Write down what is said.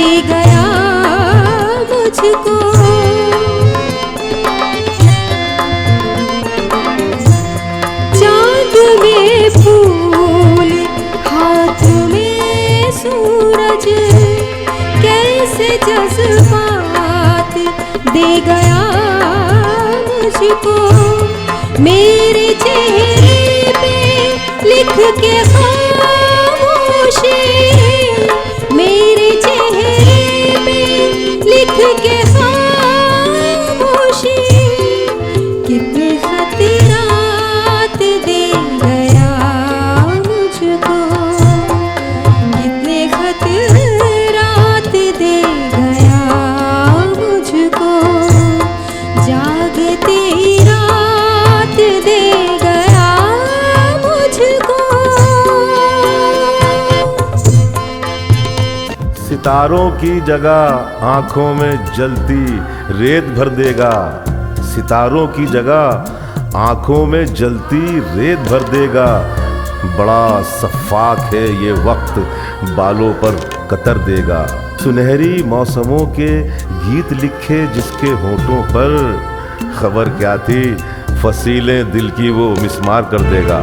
दे गया मुझको। चांद में फूल हाथ में सूरज, कैसे जज्बात दे गया मुझको। मेरे चेहरे पे लिख के खामोशी, मेरे चेहरे पे लिख के खामोशी। कितने खतरात दे गया मुझको, कितने खतरात दे गया मुझको। जागती रात दे गया मुझको। सितारों की जगह आंखों में जलती रेत भर देगा, सितारों की जगह आंखों में जलती रेत भर देगा। बड़ा सफाक है ये वक्त, बालों पर कतर देगा। सुनहरी मौसमों के गीत लिखे जिसके होठों पर, खबर क्या थी फसीलें दिल की वो मिस्मार कर देगा।